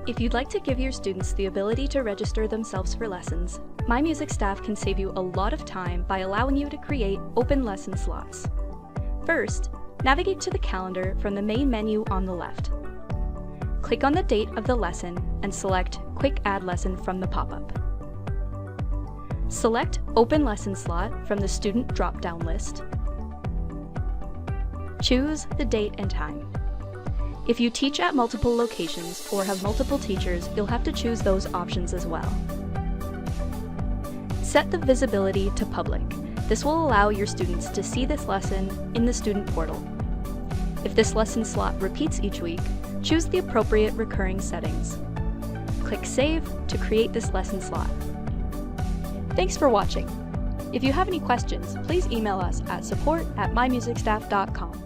If you'd like to give your students the ability to register themselves for lessons, My Music staff can save you a lot of time by allowing you to create open lesson slots. First, navigate to the calendar from the main menu on the left. Click on the date of the lesson and select Quick Add Lesson from the pop-up. Select Open Lesson Slot from the Student drop-down list. Choose the date and time. If you teach at multiple locations or have multiple teachers, you'll have to choose those options as well. Set the visibility to public. This will allow your students to see this lesson in the student portal. If this lesson slot repeats each week, choose the appropriate recurring settings. Click Save to create this lesson slot. Thanks for watching. If you have any questions, please email us at support@mymusicstaff.com.